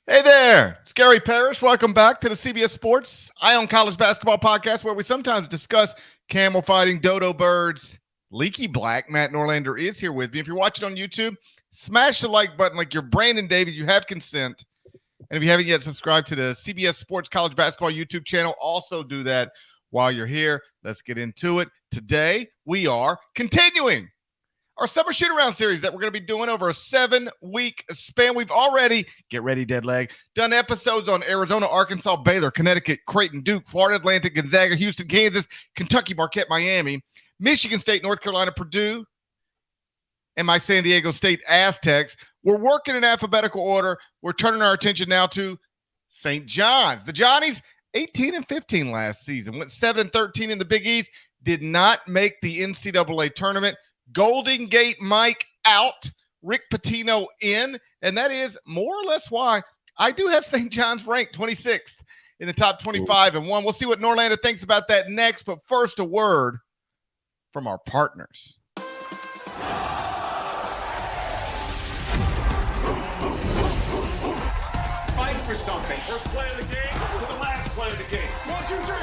Hey there, it's Gary Parrish. Welcome back to the CBS Sports Eye on College Basketball Podcast, where we sometimes discuss camel fighting, dodo birds, leaky black. Matt Norlander is here with me. If you're watching on YouTube, smash the like button like you're Brandon Davis. You have consent. And if you haven't yet subscribed to the CBS Sports College Basketball YouTube channel, also do that while you're here. Let's get into it. Today, we are continuing our Summer Shootaround series that we're going to be doing over a 7-week span. We've already, get ready, dead leg, done episodes on Arizona, Arkansas, Baylor, Connecticut, Creighton, Duke, Florida Atlantic, Gonzaga, Houston, Kansas, Kentucky, Marquette, Miami, Michigan State, North Carolina, Purdue, and my San Diego State Aztecs. We're working in alphabetical order. We're turning our attention now to St. John's. The Johnnies, 18-15 last season, went 7-13 in the Big East, did not make the NCAA tournament. Golden Gate Mike out, Rick Pitino in, and that is more or less why I do have St. John's ranked 26th in the top 25 and one. We'll see what Norlander thinks about that next, but first a word from our partners. Fight for something. First play of the game to the last play of the game. 1, 2, 3.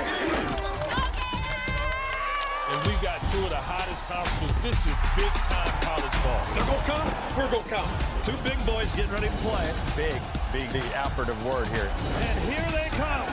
And we've got two of the hottest conferences. This is big-time college ball. They're going to come. We're going to come. Two big boys getting ready to play. Big, the operative word here. And here they come.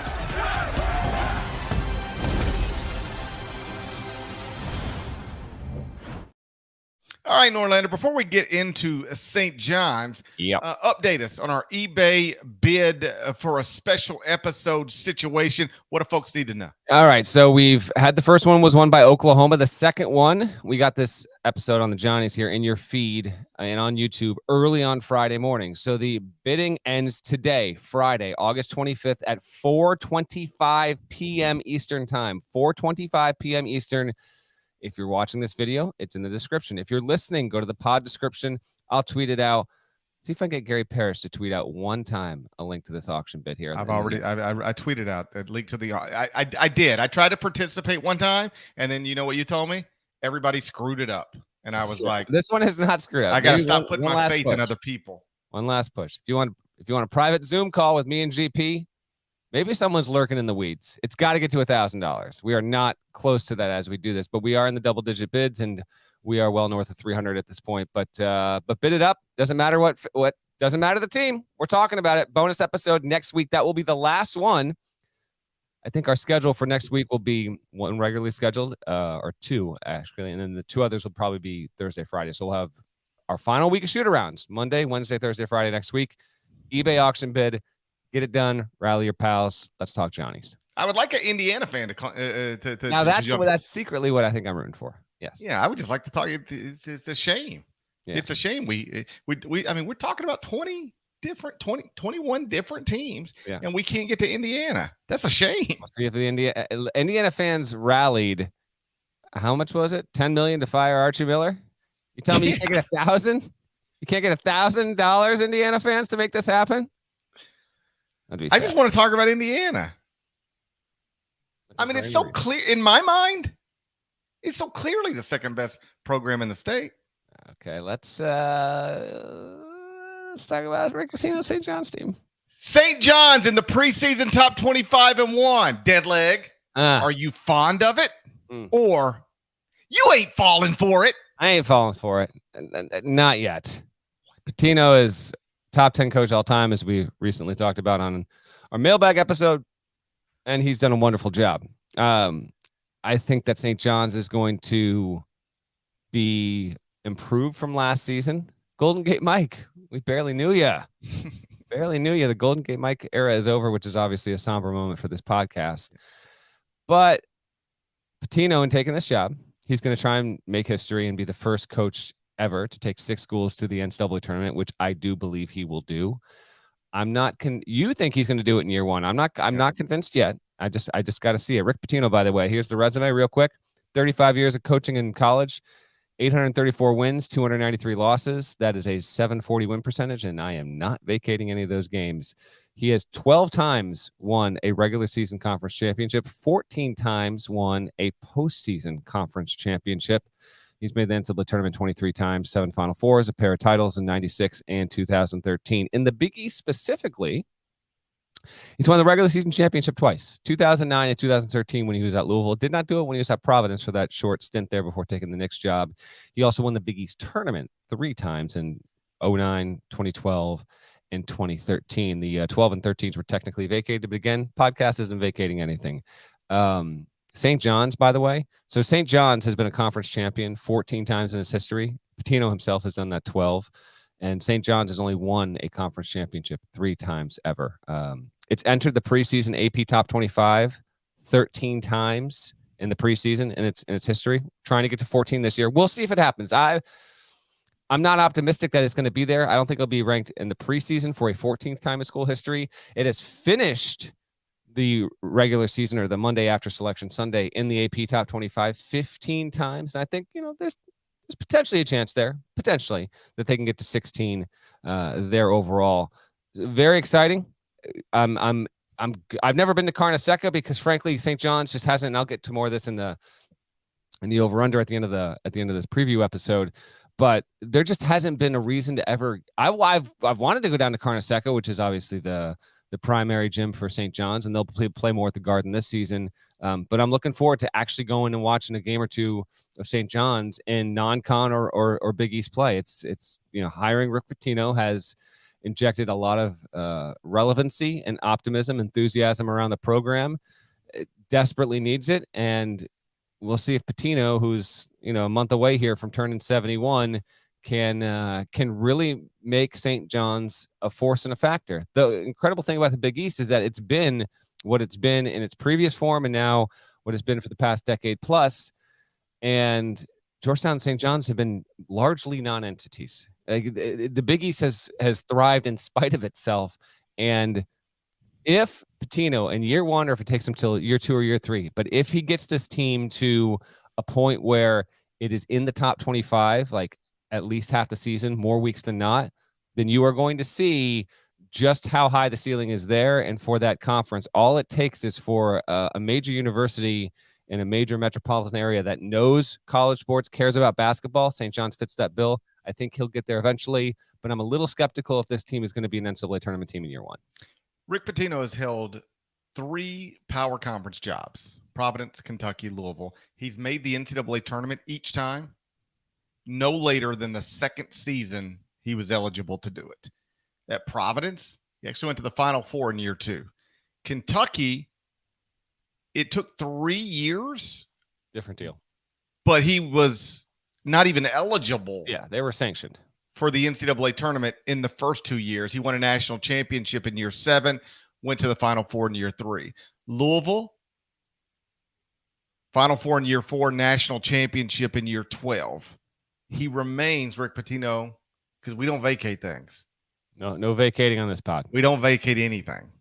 All right, Norlander, before we get into St. John's, update us on our eBay bid for a special episode situation. What do folks need to know? All right, so we've had the first one was won by Oklahoma. The second one, we got this episode on the Johnnies here in your feed and on YouTube early on Friday morning. So the bidding ends today, Friday, August 25th at 4:25 p.m. Eastern time, 4:25 p.m. Eastern. If you're watching this video, it's in the description. If you're listening, go to the pod description. I'll tweet it out. See if I can get Gary Parrish to tweet out one time a link to this auction bid here. I tweeted out a link to the. I did. I tried to participate one time, and then you know what you told me? Everybody screwed it up, and I was like, "This one is not screwed up." I got to stop putting my faith in other people. One last push. If you want a private Zoom call with me and GP. Maybe someone's lurking in the weeds. It's got to get to $1,000. We are not close to that as we do this, but we are in the double-digit bids, and we are well north of 300 at this point. But bid it up. Doesn't matter what doesn't matter the team. We're talking about it. Bonus episode next week. That will be the last one. I think our schedule for next week will be one regularly scheduled, or two actually, and then the two others will probably be Thursday, Friday. So we'll have our final week of shoot-arounds: Monday, Wednesday, Thursday, Friday next week. eBay auction bid. Get it done. Rally your pals. Let's talk Johnnies. I would like an Indiana fan to now that's secretly what I think I'm rooting for. Yes. Yeah, I would just like to talk. It's a shame. Yeah. It's a shame. I mean, we're talking about 21 different teams, and we can't get to Indiana. That's a shame. We'll see if the Indiana fans rallied. How much was it? $10 million to fire Archie Miller. You tell me you can't get $1,000? You can't get $1,000, Indiana fans, to make this happen? I just want to talk about Indiana. I mean, it's so clear in my mind. It's so clearly the second best program in the state. Okay, let's talk about Rick Pitino, St. John's team. St. John's in the preseason top 25 and one. Dead leg. Are you fond of it, or you ain't falling for it? I ain't falling for it. Not yet. Pitino is top 10 coach all time, as we recently talked about on our mailbag episode, and he's done a wonderful job. I think that St. John's is going to be improved from last season. Golden Gate Mike, we barely knew you. The Golden Gate Mike era is over, which is obviously a somber moment for this podcast. But Pitino, in taking this job, he's going to try and make history and be the first coach ever to take 6 schools to the NCAA tournament, which I do believe he will do. You think he's going to do it in year one? I'm not convinced yet. I just got to see it. Rick Pitino, by the way, here's the resume real quick. 35 years of coaching in college, 834 wins, 293 losses. That is a 740 win percentage, and I am not vacating any of those games. He has 12 times won a regular season conference championship, 14 times won a postseason conference championship. He's made the NCAA tournament 23 times, 7 Final Fours, a pair of titles in 96 and 2013. In the Big East specifically, He's won the regular season championship twice, 2009 and 2013 when he was at Louisville. Did not do it when he was at Providence for that short stint there before taking the Knicks job. He also won the Big East tournament 3 times in 2009, 2012, and 2013. The 12 and 13s were technically vacated, but again, podcast isn't vacating anything. St. John's, by the way. So St. John's has been a conference champion 14 times in its history. Pitino himself has done that 12. And St. John's has only won a conference championship 3 times ever. It's entered the preseason AP Top 25 13 times in the preseason in its history. Trying to get to 14 this year. We'll see if it happens. I'm not optimistic that it's going to be there. I don't think it'll be ranked in the preseason for a 14th time in school history. It has finished the regular season or the Monday after Selection Sunday in the AP Top 25 15 times. And I think, there's potentially a chance there, potentially, that they can get to 16 there overall. Very exciting. I've never been to Carnesecca because, frankly, St. John's just hasn't. And I'll get to more of this in the over/under at the end of this preview episode. But there just hasn't been a reason to ever. I've wanted to go down to Carnesecca, which is obviously the primary gym for St. John's, and they'll play more at the Garden this season. But I'm looking forward to actually going and watching a game or two of St. John's in non-con or Big East play. It's hiring Rick Pitino has injected a lot of relevancy and optimism, enthusiasm around the program. It desperately needs it, and we'll see if Pitino, who's a month away here from turning 71, can really make St. John's a force and a factor. The incredible thing about the Big East is that it's been what it's been in its previous form and now what it's been for the past decade plus. And Georgetown and St. John's have been largely non-entities. The Big East has thrived in spite of itself. And if Pitino in year 1, or if it takes him till year 2 or year 3, but if he gets this team to a point where it is in the top 25, like at least half the season, more weeks than not, then you are going to see just how high the ceiling is there. And for that conference, all it takes is for a major university in a major metropolitan area that knows college sports, cares about basketball. St. John's fits that bill. I think he'll get there eventually, but I'm a little skeptical if this team is going to be an NCAA tournament team in year 1. Rick Pitino has held 3 power conference jobs: Providence, Kentucky, Louisville. He's made the NCAA tournament each time no later than the second season he was eligible to do it. At Providence, he actually went to the Final Four in year 2. Kentucky, it took 3 years. Different deal. But he was not even eligible. Yeah, they were sanctioned for the NCAA tournament in the first 2 years. He won a national championship in year 7, went to the Final Four in year 3. Louisville, Final Four in year 4, national championship in year 12. He remains Rick Pitino because we don't vacate things. No vacating on this pod. We don't vacate anything.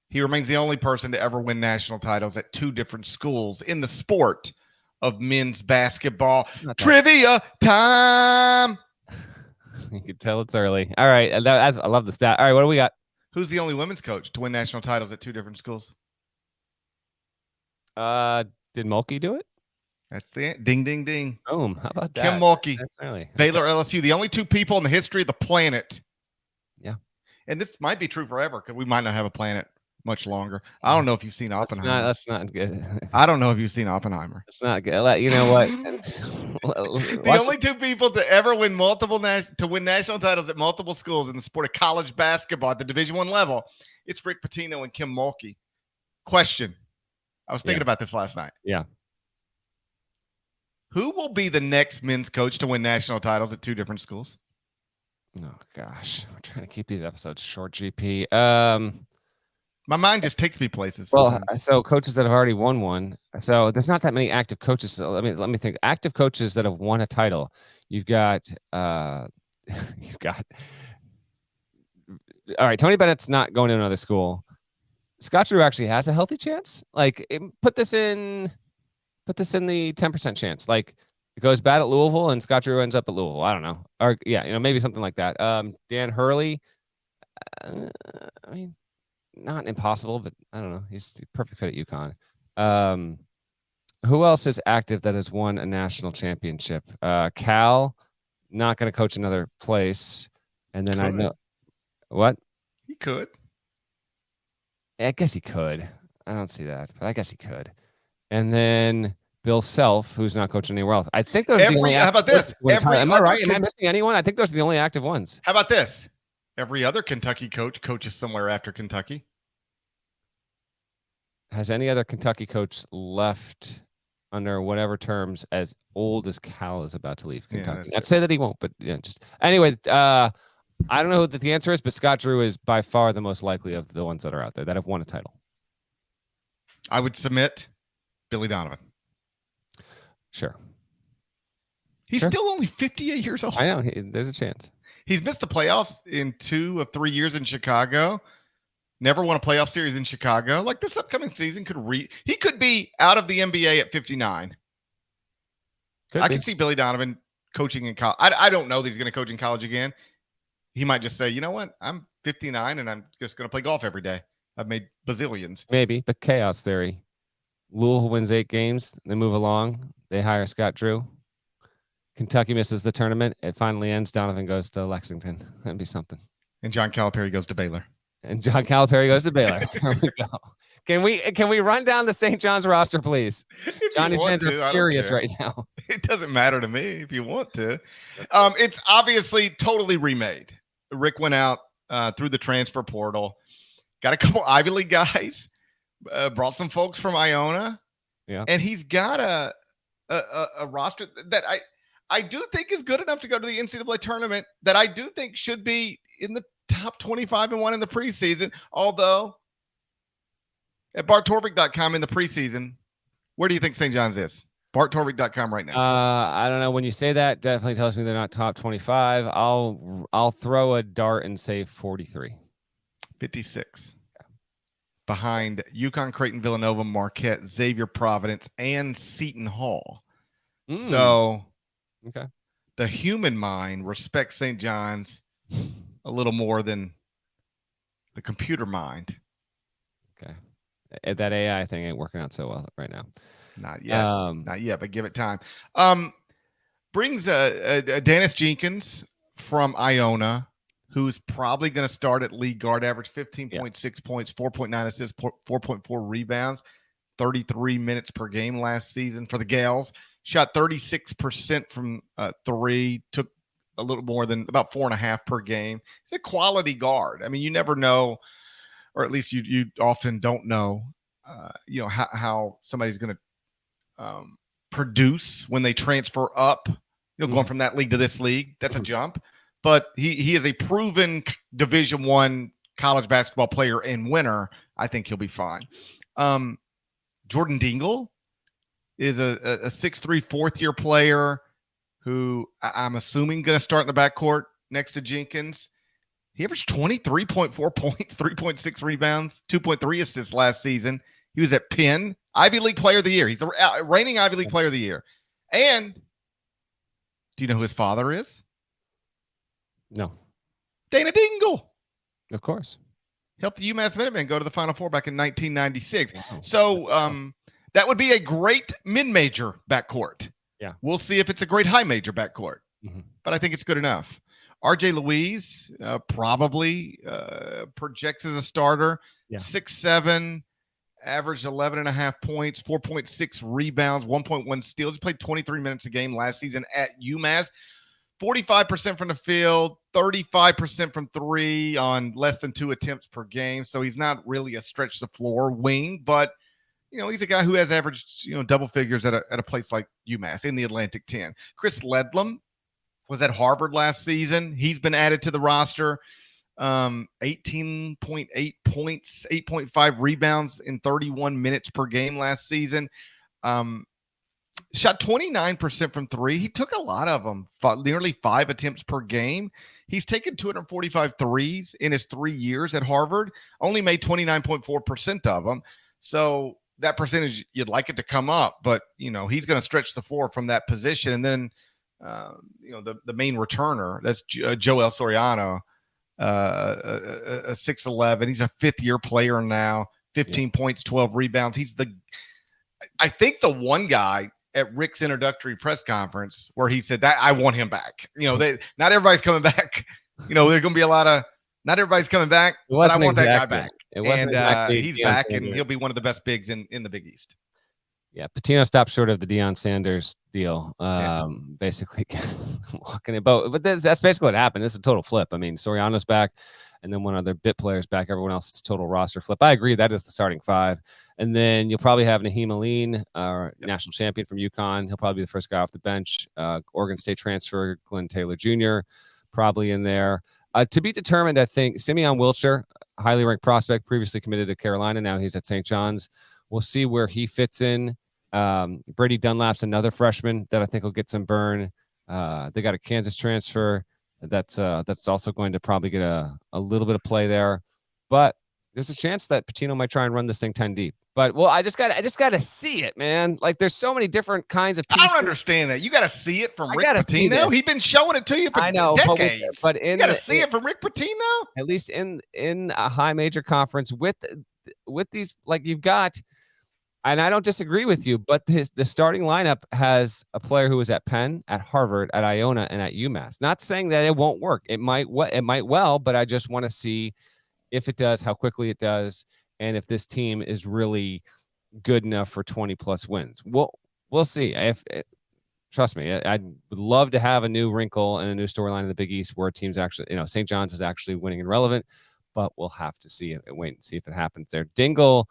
He remains the only person to ever win national titles at 2 different schools in the sport of men's basketball. Trivia time. You can tell it's early. All right. I love the stat. All right. What do we got? Who's the only women's coach to win national titles at 2 different schools? Did Mulkey do it? That's the ding, ding, ding. Boom. How about that? Kim Mulkey. That's early. Baylor, LSU, the only 2 people in the history of the planet. Yeah. And this might be true forever because we might not have a planet much longer. I don't know if you've seen Oppenheimer. That's not good. I don't know if you've seen Oppenheimer. It's not good. You know what? The only 2 people to ever win national titles at multiple schools in the sport of college basketball at the Division I level, it's Rick Pitino and Kim Mulkey. Question. I was thinking about this last night. Yeah. Who will be the next men's coach to win national titles at 2 different schools? Oh, gosh. I'm trying to keep these episodes short, GP. My mind just takes me places. Well, so coaches that have already won one. So there's not that many active coaches. So let me think. Active coaches that have won a title. You've got all right, Tony Bennett's not going to another school. Scott Drew actually has a healthy chance. Put this in the 10% chance. It goes bad at Louisville and Scott Drew ends up at Louisville. I don't know. Or maybe something like that. Dan Hurley. Not impossible, but I don't know. He's perfect fit at UConn. Who else is active that has won a national championship? Cal, not going to coach another place. And then I know what he could. I guess he could. I don't see that, but I guess he could. And then Bill Self, who's not coaching anywhere else. I think those are the only. How about this? Am I right? Am I missing anyone? I think those are the only active ones. How about this? Every other Kentucky coach coaches somewhere after Kentucky. Has any other Kentucky coach left under whatever terms as old as Cal is about to leave Kentucky? Not say that he won't, but yeah, just anyway. I don't know what the answer is, but Scott Drew is by far the most likely of the ones that are out there that have won a title. I would submit Billy Donovan. Sure. He's still only 58 years old. I know. There's a chance. He's missed the playoffs in 2 of 3 years in Chicago. Never won a playoff series in Chicago. Like this upcoming season he could be out of the NBA at 59. I can see Billy Donovan coaching in college. I don't know that he's going to coach in college again. He might just say, you know what? I'm 59 and I'm just going to play golf every day. I've made bazillions. Maybe, but chaos theory. Louisville wins 8 games. They move along. They hire Scott Drew. Kentucky misses the tournament. It finally ends. Donovan goes to Lexington. That'd be something. And John Calipari goes to Baylor. There we go. Can we run down the St. John's roster, please? Johnny fans are furious right now. It doesn't matter to me if you want to. It's obviously totally remade. Rick went out through the transfer portal, got a couple Ivy League guys, brought some folks from Iona, and he's got a roster that I do think is good enough to go to the NCAA tournament, that I do think should be in the top 25 and 1 in the preseason. Although at BartTorvik.com in the preseason, where do you think St. John's is? BartTorvik.com right now. I don't know. When you say that, definitely tells me they're not top 25. I'll throw a dart and say 43. 56. Behind UConn, Creighton, Villanova, Marquette, Xavier, Providence, and Seton Hall. So okay, the human mind respects St. John's a little more than the computer mind. Okay. That AI thing ain't working out so well right now. Not yet. Not yet, but give it time. Brings Dennis Jenkins from Iona, who's probably going to start at league guard, average 15.6 points, 4.9 assists, 4.4 rebounds, 33 minutes per game last season for the Gales. Shot 36% from 3, took a little more than about 4.5 per game. He's a quality guard. I mean, you never know, or at least you often don't know, how somebody's going to produce when they transfer up. Going from that league to this league, that's a jump. But he is a proven Division I college basketball player and winner. I think he'll be fine. Jordan Dingle is a 6'3", fourth-year player who I'm assuming going to start in the backcourt next to Jenkins. He averaged 23.4 points, 3.6 rebounds, 2.3 assists last season. He was at Penn, Ivy League Player of the Year. He's the reigning Ivy League Player of the Year. And do you know who his father is? No. Dana Dingle. Of course. Helped the UMass Minutemen go to the Final Four back in 1996. Wow. So that would be a great mid-major backcourt. Yeah. We'll see if it's a great high-major backcourt. But I think it's good enough. RJ Louise probably projects as a starter. 6'7", averaged 11.5 points, 4.6 rebounds, 1.1 steals. He played 23 minutes a game last season at UMass. 45% from the field, 35% from 3 on less than 2 attempts per game. So he's not really a stretch the floor wing, but he's a guy who has averaged, double figures at a place like UMass in the Atlantic 10. Chris Ledlam was at Harvard last season. He's been added to the roster. 18.8 points, 8.5 rebounds in 31 minutes per game last season. Shot 29% from 3. He took a lot of them, nearly 5 attempts per game. He's taken 245 threes in his 3 years at Harvard, only made 29.4% of them. So that percentage, you'd like it to come up, but, he's going to stretch the floor from that position. And then, the main returner, that's Joel Soriano, a 6'11". He's a 5th-year player now, 15 points, 12 rebounds. I think the one guy at Rick's introductory press conference where he said that I want him back. Not everybody's coming back. There's going to be a lot of, not everybody's coming back, but I want that guy back. It wasn't and exactly he's Deion back, and Sanders. he'll be one of the best bigs in the Big East. Yeah, Pitino stopped short of the Deion Sanders deal. Basically walking it, but that's basically what happened. This is a total flip. I mean, Soriano's back, and then one other bit player's back. Everyone else is total roster flip. I agree. That is the starting five, and then you'll probably have Naheem Aline, national champion from UConn. He'll probably be the first guy off the bench. Oregon State transfer Glenn Taylor Jr. probably in there. To be determined, I think Simeon Wiltshire, highly ranked prospect, previously committed to Carolina. Now he's at St. John's. We'll see where he fits in. Brady Dunlap's another freshman that I think will get some burn. They got a Kansas transfer that's also going to probably get a little bit of play there. But there's a chance that Pitino might try and run this thing 10 deep. But I just gotta see it, man. Like there's so many different kinds of pieces. I don't understand that. You got to see it from Rick see Pitino. this. He's been showing it to you for decades. But you got to see it from Rick Pitino. At least in a high major conference with these, like you've got. And I don't disagree with you, but the starting lineup has a player who was at Penn, at Harvard, at Iona, and at UMass. Not saying that it won't work. It might well, but I just want to see if it does, how quickly it does, and if this team is really good enough for 20-plus wins. We'll see. Trust me, I'd love to have a new wrinkle and a new storyline in the Big East where teams actually, St. John's is actually winning and relevant, but we'll have to see it and wait and see if it happens there. Dingle,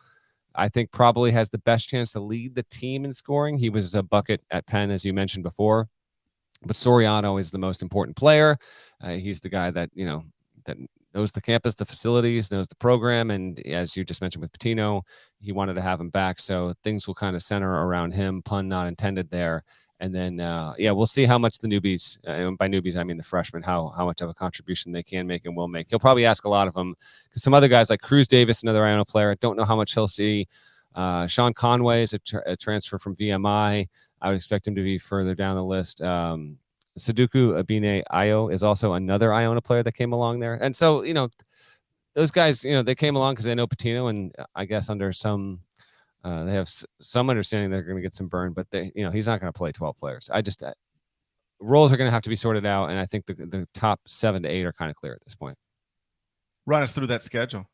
I think probably has the best chance to lead the team in scoring. He was a bucket at Penn, as you mentioned before, but Soriano is the most important player. He's the guy that knows the campus, the facilities, knows the program, and as you just mentioned with Pitino, he wanted to have him back, so things will kind of center around him. Pun not intended there. And then, we'll see how much the newbies, and by newbies, I mean the freshmen, how much of a contribution they can make and will make. He'll probably ask a lot of them because some other guys like Cruz Davis, another Iona player, I don't know how much he'll see. Sean Conway is a transfer from VMI. I would expect him to be further down the list. Saduku Abine Ayo is also another Iona player that came along there. And so, those guys, they came along because they know Pitino, and I guess under some they have some understanding they're going to get some burn, but he's not going to play 12 players. Roles are going to have to be sorted out, and I think the top 7 to 8 are kind of clear at this point. Run us through that schedule.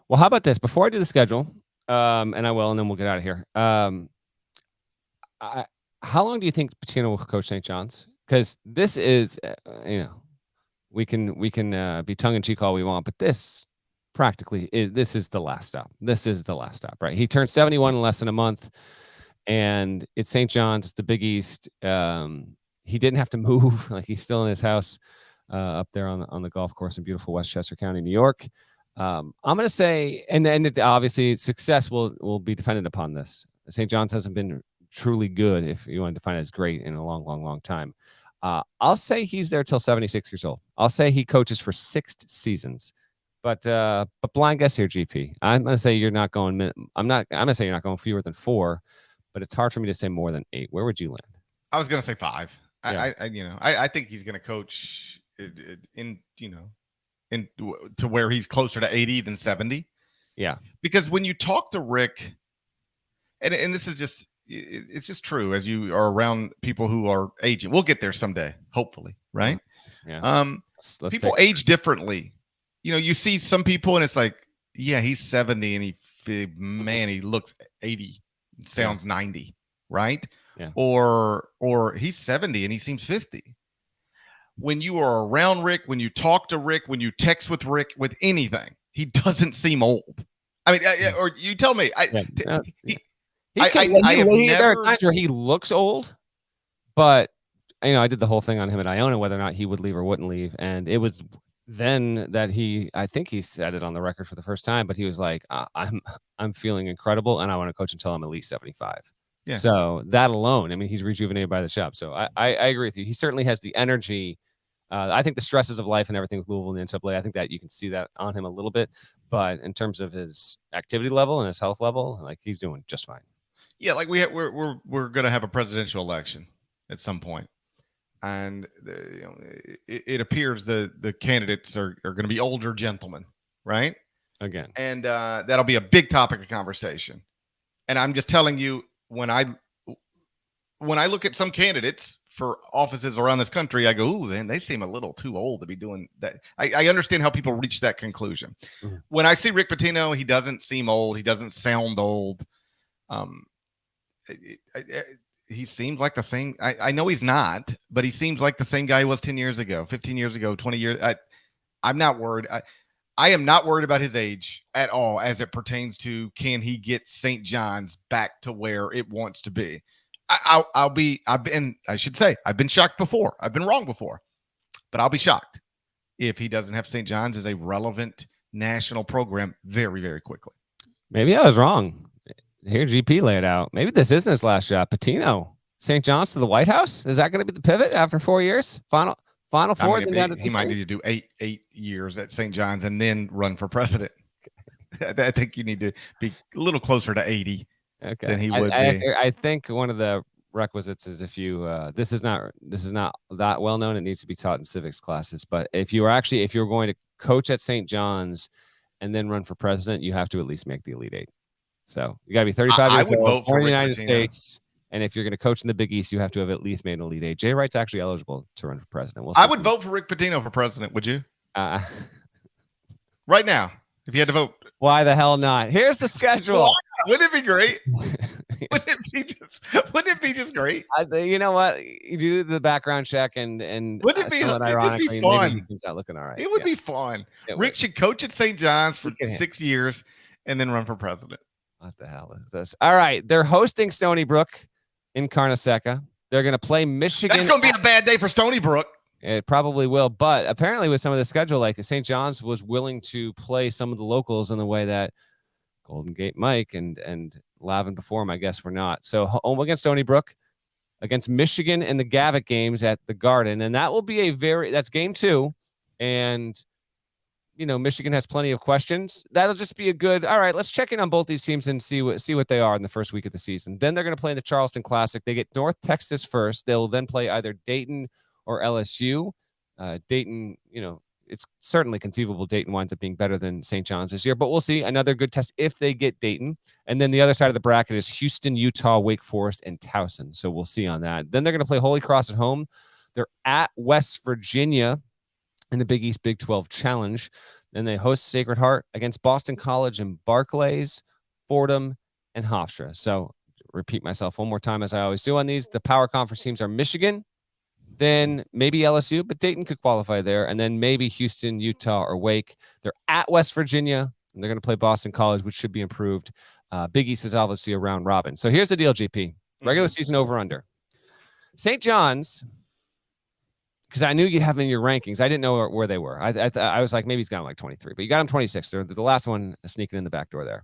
Well, how about this? Before I do the schedule, and I will, and then we'll get out of here. How long do you think Pitino will coach St. John's? Because this is, we can be tongue in cheek all we want, but this practically this is the last stop. This is the last stop, right? He turned 71 in less than a month, and it's St. John's, it's the Big East. He didn't have to move; like he's still in his house up there on the golf course in beautiful Westchester County, New York. I'm going to say, and obviously success will be dependent upon this. St. John's hasn't been truly good, if you want to define it as great, in a long time. I'll say he's there till 76 years old. I'll say he coaches for 6 seasons. But blind guess here, GP. I'm going to say you're not going. I'm going to say you're not going fewer than 4, but it's hard for me to say more than 8. Where would you land? I was going to say 5. Yeah. I think he's going to coach to where he's closer to 80 than 70. Yeah. Because when you talk to Rick, and this is just, it's just true as you are around people who are aging. We'll get there someday, hopefully, right? Yeah. Let's people age differently. You see some people and it's like, yeah, he's 70 and he looks 80, sounds 90, right? Yeah. Or he's 70 and he seems 50. When you are around Rick, when you talk to Rick, when you text with Rick, with anything, he doesn't seem old. I mean, or you tell me. There are times where he looks old, but I did the whole thing on him at Iona, whether or not he would leave or wouldn't leave, and it was then that I think he said it on the record for the first time, but he was like, I'm feeling incredible, and I want to coach until I'm at least 75. Yeah. So that alone, I mean, he's rejuvenated by the shop. So I agree with you. He certainly has the energy. I think the stresses of life and everything with Louisville and the NCAA, I think that you can see that on him a little bit. But in terms of his activity level and his health level, like he's doing just fine. Yeah, like we're going to have a presidential election at some point. And it appears the candidates are going to be older gentlemen, right? Again. And that'll be a big topic of conversation. And I'm just telling you, when when I look at some candidates for offices around this country, I go, ooh, man, they seem a little too old to be doing that. I understand how people reach that conclusion. Mm-hmm. When I see Rick Pitino, he doesn't seem old. He doesn't sound old. He seems like the same. I know he's not, but he seems like the same guy he was 10 years ago, 15 years ago, 20 years. I'm not worried. I am not worried about his age at all as it pertains to can he get St. John's back to where it wants to be. I've been shocked before. I've been wrong before, but I'll be shocked if he doesn't have St. John's as a relevant national program very, very quickly. Maybe I was wrong. Here, GP lay it out. Maybe this isn't his last job. Pitino, St. John's to the White House. Is that going to be the pivot after 4 years? Final four. He might need to do eight years at St. John's and then run for president. I think you need to be a little closer to 80 than he would be. I think one of the requisites is if you this is not that well known. It needs to be taught in civics classes. But if you're going to coach at St. John's and then run for president, you have to at least make the Elite Eight. So you got to be 35 years old, born in the United States. And if you're going to coach in the Big East, you have to have at least made an Elite Eight. Jay Wright's actually eligible to run for president. I would vote for Rick Pitino for president. Would you? Right now, if you had to vote. Why the hell not? Here's the schedule. Wouldn't it be great? Wouldn't it be just great? You know what? You do the background check and wouldn't it be ironically, fun? Maybe he comes out looking all right. It would be fun. Rick should coach at St. John's for 6 years and then run for president. What the hell is this? All right, they're hosting Stony Brook in Carneseca. They're going to play Michigan. That's going to be a bad day for Stony Brook. It probably will, but apparently with some of the schedule, like St. John's was willing to play some of the locals in the way that Golden Gate Mike and Lavin before him, I guess, were not. So home against Stony Brook, against Michigan in the Gavitt games at the Garden, and that will be that's game 2, and Michigan has plenty of questions. That'll just be a good, all right, let's check in on both these teams and see what they are in the first week of the season. Then they're going to play in the Charleston Classic. They get North Texas first. They'll then play either Dayton or LSU. Dayton, it's certainly conceivable Dayton winds up being better than St. John's this year, but we'll see. Another good test if they get Dayton. And then the other side of the bracket is Houston, Utah, Wake Forest, and Towson. So we'll see on that. Then they're going to play Holy Cross at home. They're at West Virginia in the Big East Big 12 Challenge. Then they host Sacred Heart against Boston College and Barclays, Fordham, and Hofstra. So repeat myself one more time as I always do on these. The power conference teams are Michigan, then maybe LSU, but Dayton could qualify there, and then maybe Houston, Utah, or Wake. They're at West Virginia, and they're going to play Boston College, which should be improved. Big East is obviously a round robin. So here's the deal, GP. Regular season over-under. St. John's, because I knew you'd have them in your rankings. I didn't know where they were. I was like, maybe he's got them like 23, but you got them 26. They're the last one sneaking in the back door there.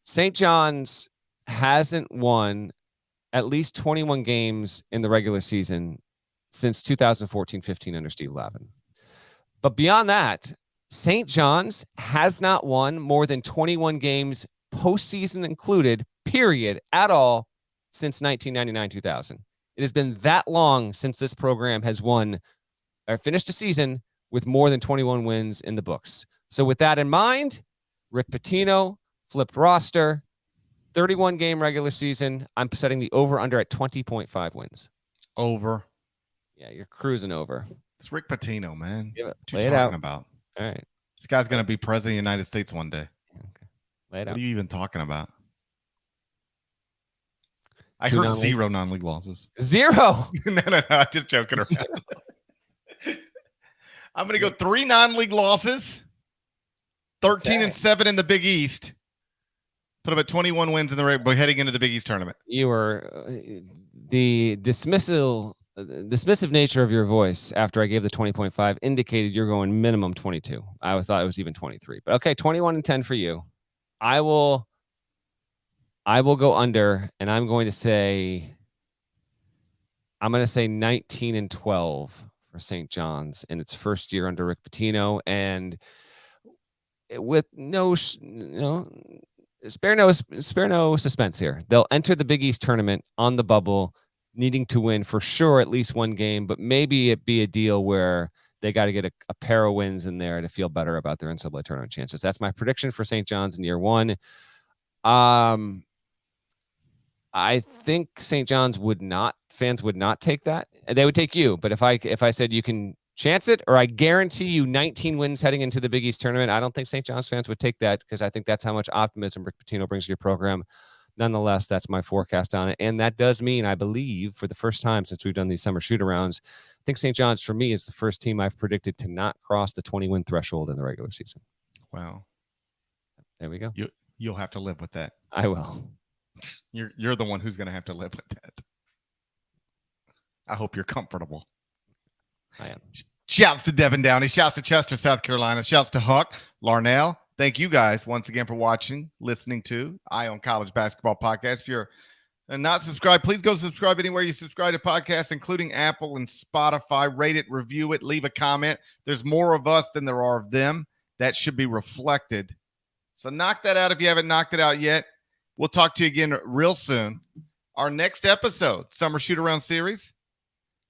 St. John's hasn't won at least 21 games in the regular season since 2014-15 under Steve Lavin. But beyond that, St. John's has not won more than 21 games, postseason included, period, at all, since 1999-2000. It has been that long since this program has won or finished a season with more than 21 wins in the books. So with that in mind, Rick Pitino, flipped roster, 31-game regular season. I'm setting the over-under at 20.5 wins. Over. Yeah, you're cruising over. It's Rick Pitino, man. Give it. What are you talking about? All right. This guy's going to be president of the United States one day. Okay. Lay it out. What are you even talking about? I heard 0 non-league losses. 0. No, I'm just joking around. I'm going to go 3 non-league losses, 13-7 in the Big East. Put them at 21 wins in the rate, but heading into the Big East tournament. You were the dismissive nature of your voice after I gave the 20.5 indicated you're going minimum 22. I thought it was even 23, but okay, 21-10 for you. I will go under, and I'm going to say 19-12 for St. John's in its first year under Rick Pitino, and with spare no suspense here. They'll enter the Big East tournament on the bubble, needing to win for sure at least one game, but maybe it be a deal where they got to get a pair of wins in there to feel better about their NCAA tournament chances. That's my prediction for St. John's in year one. I think St. John's fans would not take that. They would take you. But if I said you can chance it, or I guarantee you 19 wins heading into the Big East tournament, I don't think St. John's fans would take that, because I think that's how much optimism Rick Pitino brings to your program. Nonetheless, that's my forecast on it. And that does mean, I believe, for the first time since we've done these summer shoot-arounds, I think St. John's, for me, is the first team I've predicted to not cross the 20-win threshold in the regular season. Wow. There we go. You'll have to live with that. I will. You're the one who's going to have to live with that. I hope you're comfortable. I am. Shouts to Devin Downey. Shouts to Chester, South Carolina. Shouts to Huck, Larnell. Thank you guys once again for watching, listening to Eye on College Basketball Podcast. If you're not subscribed, please go subscribe anywhere you subscribe to podcasts, including Apple and Spotify. Rate it, review it, leave a comment. There's more of us than there are of them. That should be reflected. So knock that out if you haven't knocked it out yet. We'll talk to you again real soon. Our next episode, Summer Shootaround Series,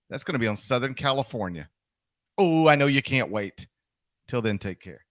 that's going to be on Southern California. Oh, I know you can't wait. Till then, take care.